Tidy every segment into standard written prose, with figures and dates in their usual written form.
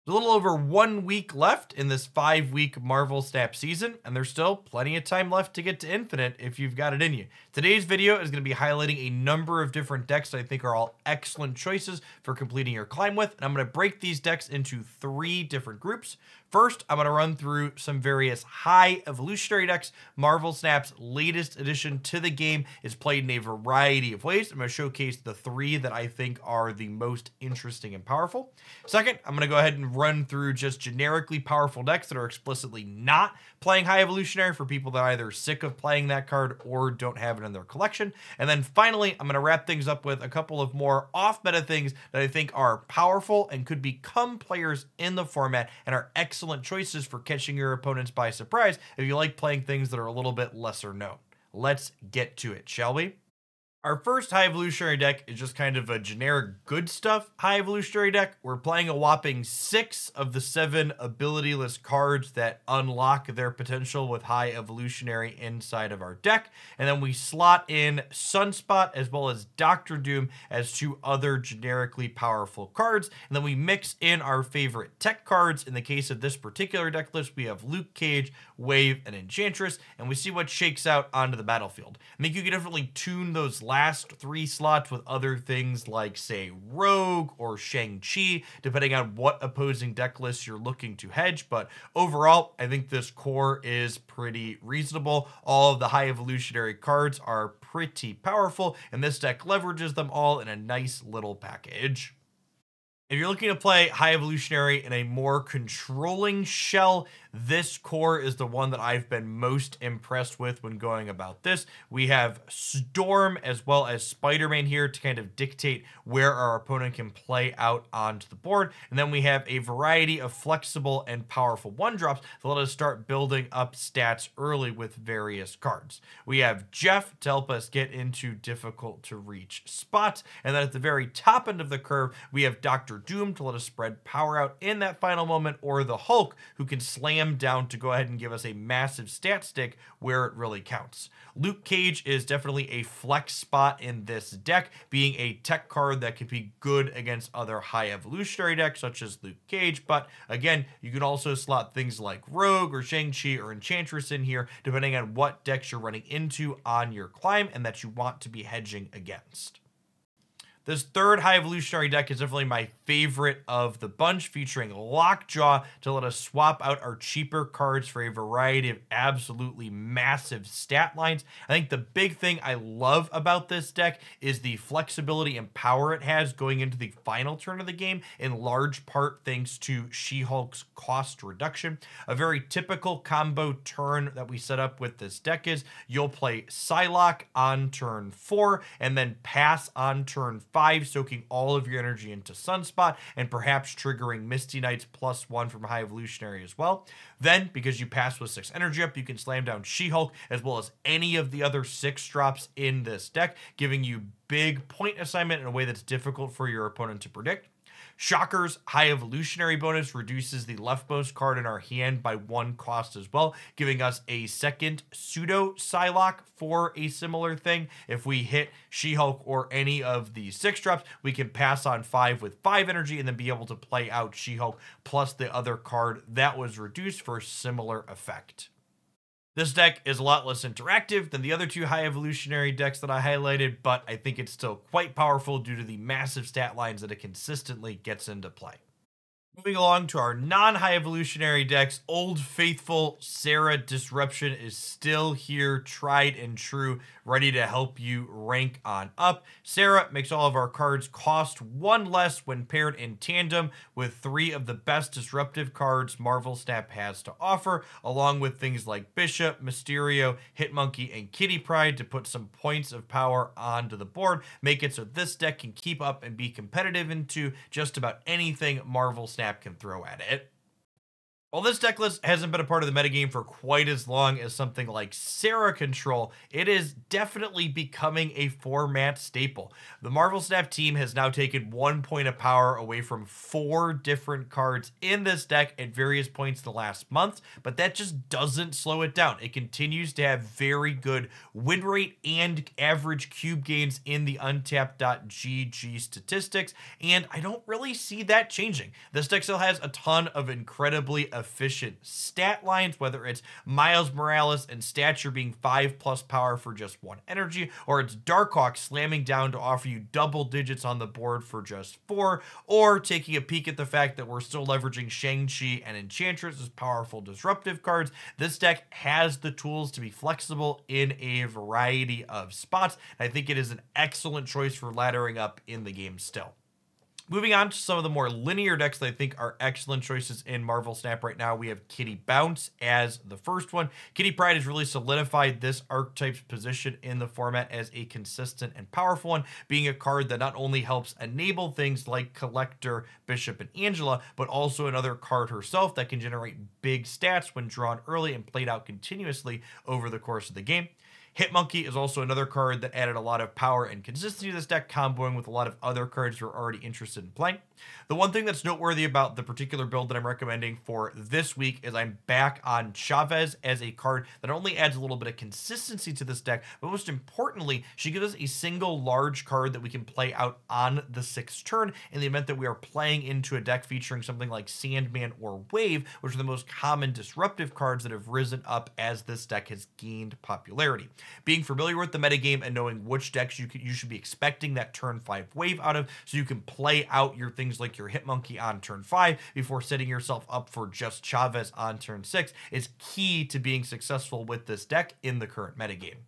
There's a little over 1 week left in this 5 week Marvel Snap season, and there's still plenty of time left to get to Infinite if you've got it in you. Today's video is going to be highlighting a number of different decks that I think are all excellent choices for completing your climb with, and I'm going to break these decks into 3 different groups. First, I'm going to run through some various high evolutionary decks. Marvel Snap's latest addition to the game is played in a variety of ways. I'm going to showcase the 3 that I think are the most interesting and powerful. Second, I'm going to go ahead and run through just generically powerful decks that are explicitly not playing high evolutionary for people that are either sick of playing that card or don't have it in their collection. And then finally, I'm going to wrap things up with a couple of more off-meta things that I think are powerful and could become players in the format and are excellent choices for catching your opponents by surprise if you like playing things that are a little bit lesser known. Let's get to it, shall we? Our first high evolutionary deck is just kind of a generic good stuff high evolutionary deck. We're playing a whopping 6 of the 7 abilityless cards that unlock their potential with high evolutionary inside of our deck. And then we slot in Sunspot as well as Doctor Doom as 2 other generically powerful cards. And then we mix in our favorite tech cards. In the case of this particular deck list, we have Luke Cage, Wave, and Enchantress, and we see what shakes out onto the battlefield. I think you can definitely tune those last 3 slots with other things like, say, Rogue or Shang-Chi, depending on what opposing deck lists you're looking to hedge. But overall, I think this core is pretty reasonable. All of the high evolutionary cards are pretty powerful, and this deck leverages them all in a nice little package. If you're looking to play high evolutionary in a more controlling shell, this core is the one that I've been most impressed with when going about this. We have Storm as well as Spider-Man here to kind of dictate where our opponent can play out onto the board. And then we have a variety of flexible and powerful 1-drops that let us start building up stats early with various cards. We have Jeff to help us get into difficult to reach spots. And then at the very top end of the curve, we have Dr. Doom to let us spread power out in that final moment, or the Hulk, who can slam down to go ahead and give us a massive stat stick where it really counts. Luke Cage is definitely a flex spot in this deck, being a tech card that could be good against other high evolutionary decks such as Luke Cage, but again, you can also slot things like Rogue or Shang-Chi or Enchantress in here, depending on what decks you're running into on your climb and that you want to be hedging against. This third high evolutionary deck is definitely my favorite of the bunch, featuring Lockjaw to let us swap out our cheaper cards for a variety of absolutely massive stat lines. I think the big thing I love about this deck is the flexibility and power it has going into the final turn of the game, in large part thanks to She-Hulk's cost reduction. A very typical combo turn that we set up with this deck is you'll play Psylocke on turn 4 and then pass on turn 5, soaking all of your energy into Sunspot and perhaps triggering Misty Knight's +1 from high evolutionary as well. Then, because you pass with 6 energy up, you can slam down She-Hulk as well as any of the other 6 drops in this deck, giving you big point assignment in a way that's difficult for your opponent to predict. Shocker's high evolutionary bonus reduces the leftmost card in our hand by 1 cost as well, giving us a second pseudo Psylocke for a similar thing. If we hit She-Hulk or any of the 6 drops, we can pass on 5 with 5 energy and then be able to play out She-Hulk plus the other card that was reduced for a similar effect. This deck is a lot less interactive than the other 2 high evolutionary decks that I highlighted, but I think it's still quite powerful due to the massive stat lines that it consistently gets into play. Moving along to our non-high evolutionary decks, Old Faithful Serra Disruption is still here, tried and true, ready to help you rank on up. Serra makes all of our cards cost 1 less when paired in tandem with 3 of the best disruptive cards Marvel Snap has to offer, along with things like Bishop, Mysterio, Hitmonkey, and Kitty Pryde to put some points of power onto the board, make it so this deck can keep up and be competitive into just about anything Marvel Snap can throw at it. While this deck list hasn't been a part of the metagame for quite as long as something like Serra Control, it is definitely becoming a format staple. The Marvel Snap team has now taken 1 point of power away from 4 different cards in this deck at various points in the last month, but that just doesn't slow it down. It continues to have very good win rate and average cube gains in the Untapped.gg statistics, and I don't really see that changing. This deck still has a ton of incredibly efficient stat lines, whether it's Miles Morales and stature being 5+ power for just 1 energy, or it's Darkhawk slamming down to offer you double digits on the board for just 4, or taking a peek at the fact that we're still leveraging Shang-Chi and Enchantress as powerful disruptive cards. This deck has the tools to be flexible in a variety of spots. I think it is an excellent choice for laddering up in the game still. Moving on to some of the more linear decks that I think are excellent choices in Marvel Snap right now, we have Kitty Bounce as the first one. Kitty Pryde has really solidified this archetype's position in the format as a consistent and powerful one, being a card that not only helps enable things like Collector, Bishop, and Angela, but also another card herself that can generate big stats when drawn early and played out continuously over the course of the game. Hitmonkey is also another card that added a lot of power and consistency to this deck, comboing with a lot of other cards you're already interested in playing. The one thing that's noteworthy about the particular build that I'm recommending for this week is I'm back on Chavez as a card that only adds a little bit of consistency to this deck, but most importantly, she gives us a single large card that we can play out on the 6th turn in the event that we are playing into a deck featuring something like Sandman or Wave, which are the most common disruptive cards that have risen up as this deck has gained popularity. Being familiar with the metagame and knowing which decks you should be expecting that turn 5 wave out of, so you can play out your things like your Hitmonkey on turn 5 before setting yourself up for just Chavez on turn 6, is key to being successful with this deck in the current metagame.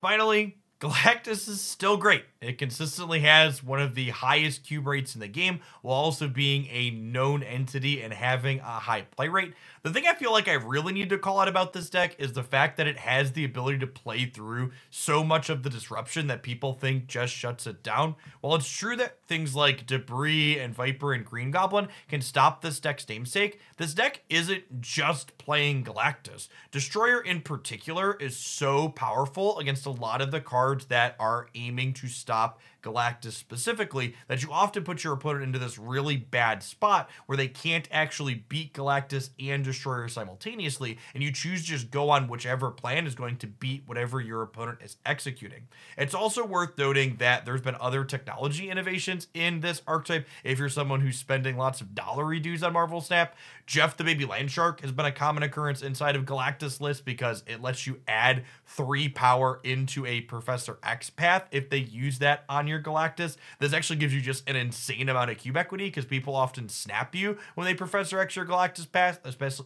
Finally, Galactus is still great. It consistently has one of the highest cube rates in the game, while also being a known entity and having a high play rate. The thing I feel like I really need to call out about this deck is the fact that it has the ability to play through so much of the disruption that people think just shuts it down. While it's true that things like Debris and Viper and Green Goblin can stop this deck's namesake, this deck isn't just playing Galactus. Destroyer in particular is so powerful against a lot of the cards that are aiming to stop Galactus specifically, that you often put your opponent into this really bad spot where they can't actually beat Galactus and Destroyer simultaneously, and you choose to just go on whichever plan is going to beat whatever your opponent is executing. It's also worth noting that there's been other technology innovations in this archetype. If you're someone who's spending lots of dollar dues on Marvel Snap, Jeff the Baby Landshark has been a common occurrence inside of Galactus lists because it lets you add 3 power into a Professor X path if they use that on your Galactus. This actually gives you just an insane amount of cube equity because people often snap you when they Professor X your Galactus path,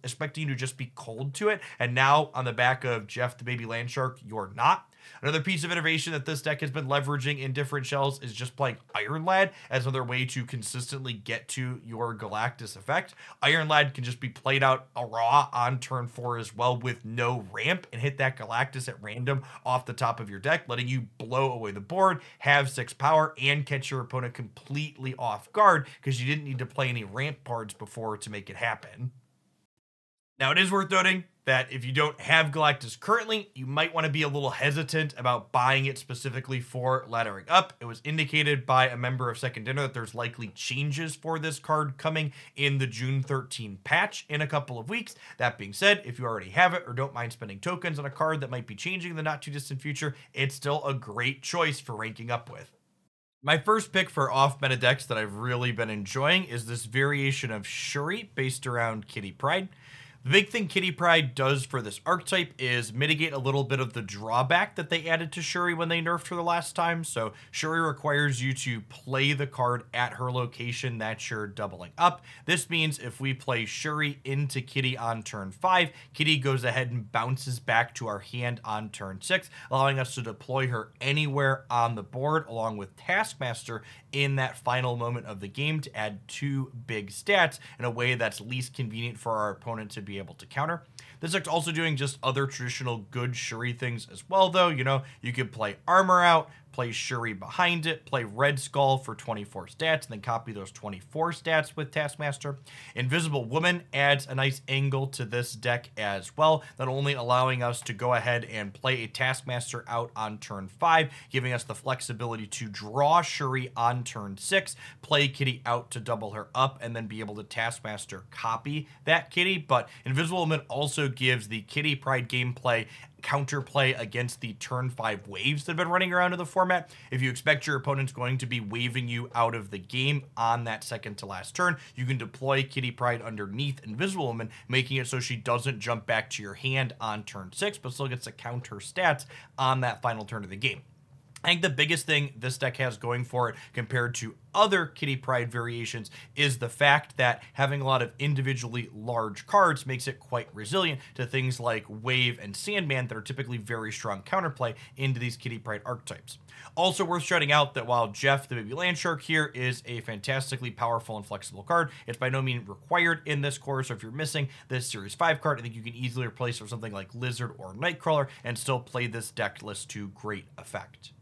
expecting you to just be cold to it, and now on the back of Jeff the Baby Landshark, you're not. Another piece of innovation that this deck has been leveraging in different shells is just playing Iron Lad as another way to consistently get to your Galactus effect. Iron Lad can just be played out a raw on turn 4 as well with no ramp and hit that Galactus at random off the top of your deck, letting you blow away the board, have 6 power, and catch your opponent completely off guard because you didn't need to play any ramp cards before to make it happen. Now, it is worth noting that if you don't have Galactus currently, you might want to be a little hesitant about buying it specifically for laddering up. It was indicated by a member of Second Dinner that there's likely changes for this card coming in the June 13 patch in a couple of weeks. That being said, if you already have it or don't mind spending tokens on a card that might be changing in the not too distant future, it's still a great choice for ranking up with. My first pick for off-meta decks that I've really been enjoying is this variation of Shuri based around Kitty Pryde. The big thing Kitty Pryde does for this archetype is mitigate a little bit of the drawback that they added to Shuri when they nerfed her the last time. So Shuri requires you to play the card at her location that you're doubling up. This means if we play Shuri into Kitty on turn 5, Kitty goes ahead and bounces back to our hand on turn 6, allowing us to deploy her anywhere on the board along with Taskmaster in that final moment of the game to add 2 big stats in a way that's least convenient for our opponent to be able to counter. This deck's also doing just other traditional good Shuri things as well, though. You know, you could play Armor out, play Shuri behind it, play Red Skull for 24 stats, and then copy those 24 stats with Taskmaster. Invisible Woman adds a nice angle to this deck as well, not only allowing us to go ahead and play a Taskmaster out on turn 5, giving us the flexibility to draw Shuri on turn 6, play Kitty out to double her up, and then be able to Taskmaster copy that Kitty. But Invisible Woman also gives the Kitty Pryde gameplay counterplay against the turn 5 waves that have been running around in the format. If you expect your opponent's going to be waving you out of the game on that second to last turn, you can deploy Kitty Pryde underneath Invisible Woman, making it so she doesn't jump back to your hand on turn 6, but still gets to counter stats on that final turn of the game. I think the biggest thing this deck has going for it compared to other Kitty Pryde variations is the fact that having a lot of individually large cards makes it quite resilient to things like Wave and Sandman that are typically very strong counterplay into these Kitty Pryde archetypes. Also worth shouting out that while Jeff the Baby Landshark here is a fantastically powerful and flexible card, it's by no means required in this core, so if you're missing this Series 5 card, I think you can easily replace it with something like Lizard or Nightcrawler and still play this deck list to great effect.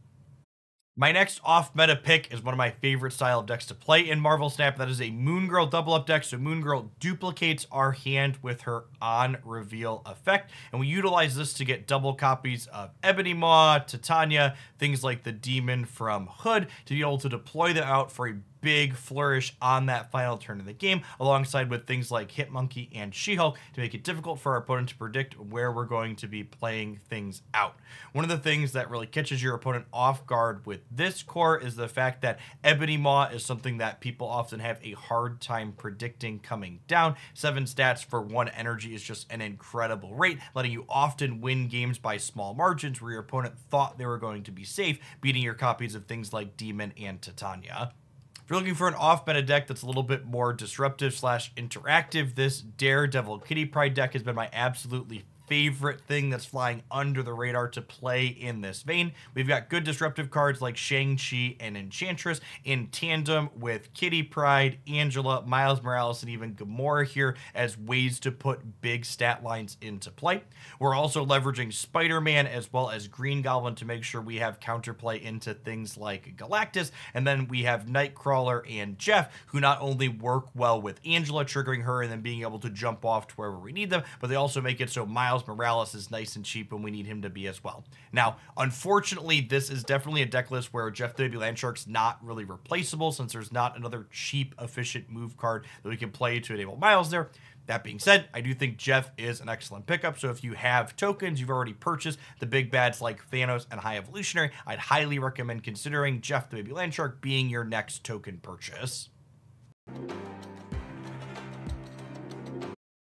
My next off-meta pick is one of my favorite style of decks to play in Marvel Snap. That is a Moon Girl double-up deck. So Moon Girl duplicates our hand with her on-reveal effect. And we utilize this to get double copies of Ebony Maw, Titania, things like the Demon from Hood, to be able to deploy them out for a big flourish on that final turn of the game, alongside with things like Hitmonkey and She-Hulk to make it difficult for our opponent to predict where we're going to be playing things out. One of the things that really catches your opponent off guard with this core is the fact that Ebony Maw is something that people often have a hard time predicting coming down. 7 stats for 1 energy is just an incredible rate, letting you often win games by small margins where your opponent thought they were going to be safe, beating your copies of things like Demon and Titania. If you're looking for an off-meta deck that's a little bit more disruptive / interactive, this Daredevil Kitty Pryde deck has been my absolutely favorite thing that's flying under the radar to play in this vein. We've got good disruptive cards like Shang-Chi and Enchantress in tandem with Kitty Pryde, Angela, Miles Morales, and even Gamora here as ways to put big stat lines into play. We're also leveraging Spider-Man as well as Green Goblin to make sure we have counterplay into things like Galactus, and then we have Nightcrawler and Jeff, who not only work well with Angela, triggering her and then being able to jump off to wherever we need them, but they also make it so Miles Morales is nice and cheap when we need him to be as well. Now, unfortunately, this is definitely a deck list where Jeff the Baby Landshark's not really replaceable, since there's not another cheap, efficient move card that we can play to enable Miles there. That being said, I do think Jeff is an excellent pickup, so if you have tokens, you've already purchased the big bads like Thanos and High Evolutionary, I'd highly recommend considering Jeff the Baby Landshark being your next token purchase.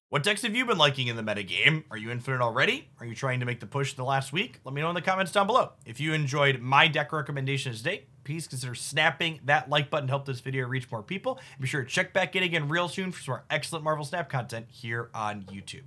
What decks have you been liking in the metagame? Are you Infinite already? Are you trying to make the push in the last week? Let me know in the comments down below. If you enjoyed my deck recommendations today, please consider snapping that like button to help this video reach more people. Be sure to check back in again real soon for some more excellent Marvel Snap content here on YouTube.